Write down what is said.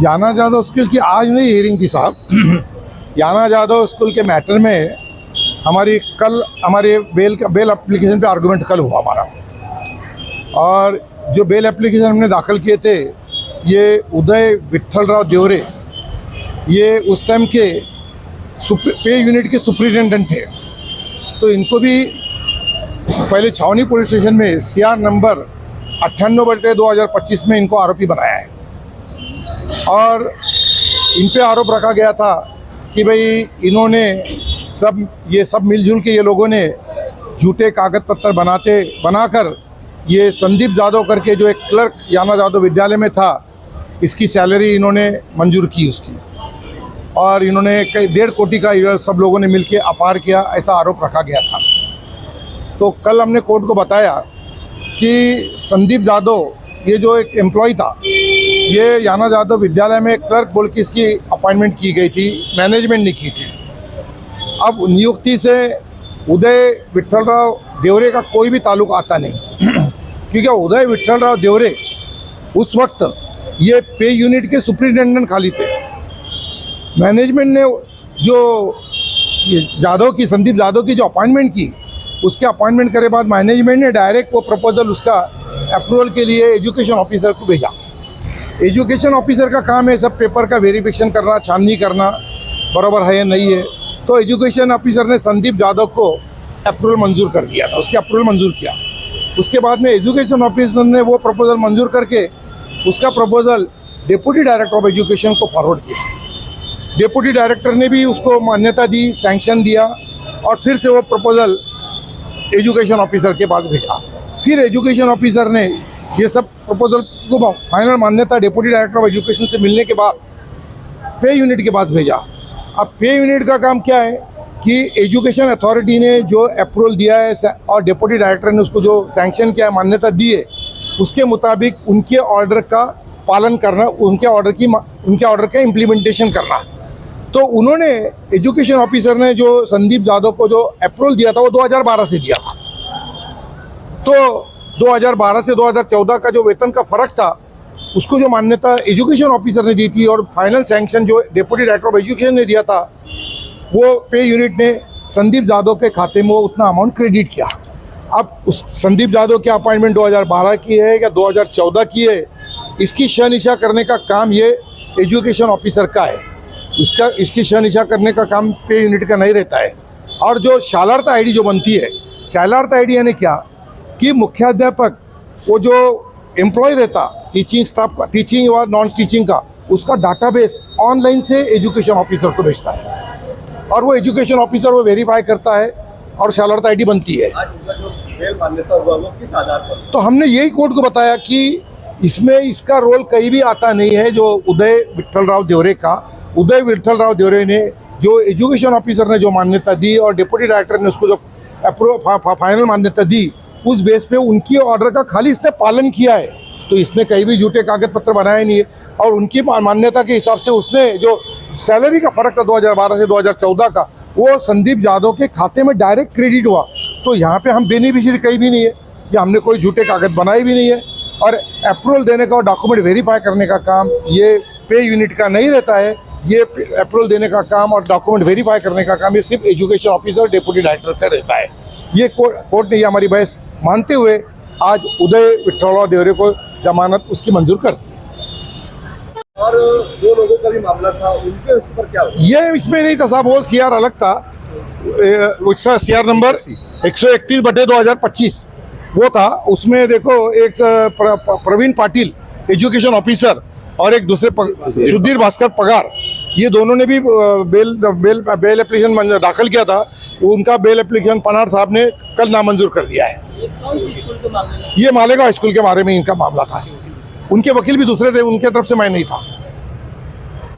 याना Jadav school की आज नहीं हियरिंग थी साहब। याना जादव स्कूल के मैटर में हमारे बेल एप्लीकेशन पे आर्गुमेंट कल हुआ हमारा, और जो बेल एप्लीकेशन हमने दाखिल किए थे ये उदय विट्ठलराव देवरे, ये उस टाइम के पे यूनिट के सुपरिटेंडेंट थे। तो इनको भी पहले छावनी पुलिस स्टेशन में CR नंबर 98/2025 में इनको आरोपी बनाया है, और इन पे आरोप रखा गया था कि भाई इन्होंने ये सब मिलजुल के ये लोगों ने झूठे कागज पत्र बनाकर ये संदीप जादव करके जो एक क्लर्क याना जादव विद्यालय में था, इसकी सैलरी इन्होंने मंजूर की उसकी, और इन्होंने कई 1.5 कोटी का सब लोगों ने मिलकर अपहार किया, ऐसा आरोप रखा गया था। तो कल हमने कोर्ट को बताया कि संदीप जादव ये जो एक एम्प्लॉय था, ये याना जादव विद्यालय में क्लर्क बोल के इसकी अपॉइंटमेंट की गई थी, मैनेजमेंट ने की थी। अब नियुक्ति से उदय विट्ठलराव देवरे का कोई भी ताल्लुक आता नहीं क्योंकि उदय विट्ठलराव देवरे उस वक्त ये पे यूनिट के सुपरिटेंडेंट खाली थे। मैनेजमेंट ने जो संदीप जादव की जो अपॉइंटमेंट की, उसके अपॉइंटमेंट करे बाद मैनेजमेंट ने डायरेक्ट वो प्रपोजल उसका अप्रूवल के लिए एजुकेशन ऑफिसर को भेजा। एजुकेशन ऑफिसर का काम है सब पेपर का वेरिफिकेशन करना, छाननी करना बराबर है या नहीं है। तो एजुकेशन ऑफिसर ने संदीप जादव को अप्रूवल मंजूर कर दिया था, उसके अप्रूवल मंजूर किया। उसके बाद में एजुकेशन ऑफिसर ने वो प्रपोजल मंजूर करके उसका proposal deputy director of education को फॉरवर्ड किया। डिप्टी डायरेक्टर ने भी उसको मान्यता दी, सैंक्शन दिया, और फिर से वो प्रपोजल एजुकेशन ऑफिसर के पास भेजा। फिर एजुकेशन ऑफिसर ने ये सब प्रपोजल को फाइनल मान्यता डिप्टी डायरेक्टर ऑफ एजुकेशन से मिलने के बाद पे यूनिट के पास भेजा। अब पे यूनिट का काम क्या है कि एजुकेशन अथॉरिटी ने जो अप्रूवल दिया है और डिप्टी डायरेक्टर ने उसको जो सैंक्शन किया है, मान्यता दी है, उसके मुताबिक उनके ऑर्डर का पालन करना, उनके ऑर्डर का इम्प्लीमेंटेशन करना। तो उन्होंने एजुकेशन ऑफिसर ने जो संदीप जादव को जो अप्रूवल दिया था वो 2012 से दिया था। तो 2012 से 2014 का जो वेतन का फर्क था, उसको जो मान्यता एजुकेशन ऑफिसर ने दी थी और फाइनल सैंक्शन जो डिप्टी डायरेक्टर ऑफ एजुकेशन ने दिया था, वो पे यूनिट ने संदीप जादव के खाते में वो उतना अमाउंट क्रेडिट किया। अब उस संदीप जादव की अपॉइंटमेंट 2012 की है या 2014 की है, इसकी शहनिशा करने का काम ये एजुकेशन ऑफिसर का है। इसकी शहनिशा करने का काम पे यूनिट का नहीं रहता है। और जो शालार्थ आईडी जो बनती है, शालार्थ आईडी यानी क्या कि मुख्याध्यापक वो जो एम्प्लॉय रहता टीचिंग स्टाफ का, टीचिंग और नॉन टीचिंग का, उसका डाटाबेस ऑनलाइन से एजुकेशन ऑफिसर को भेजता है, और वो एजुकेशन ऑफिसर वो वेरीफाई करता है और शालार्थ आईडी बनती है। तो हमने यही कोर्ट को बताया कि इसमें इसका रोल कहीं भी आता नहीं है। जो उदय विट्ठलराव देवरे ने जो एजुकेशन ऑफिसर ने जो मान्यता दी और डिप्टी डायरेक्टर ने उसको जो फाइनल मान्यता दी, उस बेस पे उनकी ऑर्डर का खाली इसने पालन किया है। तो इसने कहीं भी झूठे कागज पत्र बनाए नहीं है, और उनकी मान्यता के हिसाब से उसने जो सैलरी का फर्क था 2012 से 2014 का, वो संदीप जादव के खाते में डायरेक्ट क्रेडिट हुआ। तो यहाँ पे हम बेनिफिशियरी कहीं भी नहीं है, या हमने कोई झूठे कागज बनाए भी नहीं है। और अप्रूवल देने का और डॉक्यूमेंट वेरीफाई करने का काम ये पे यूनिट का नहीं रहता है। ये अप्रूवल देने का काम और डॉक्यूमेंट वेरीफाई करने का काम ये सिर्फ एजुकेशन ऑफिसर डिप्टी डायरेक्टर का रहता है। ये कोर्ट ने ये हमारी बहस मानते हुए आज उदय विट्ठलराव देवरे को जमानत उसकी मंजूर कर दी। और 2 लोगों का भी मामला था, उनके उस पर क्या हुआ? ये इसमें नहीं था साहब, वो CR अलग था। उसका CR नंबर 131/2025 वो था। उसमें देखो एक प्रवीण पाटिल एजुकेशन ऑफिसर और एक दूसरे सुधीर भास्कर पगार, ये दोनों ने भी बेल एप्लीकेशन दाखिल किया था। उनका बेल एप्लीकेशन पनार साहब ने कल नामंजूर कर दिया है। ये मालेगांव स्कूल के बारे में इनका मामला था। उनके वकील भी दूसरे थे, उनके तरफ से मैं नहीं था।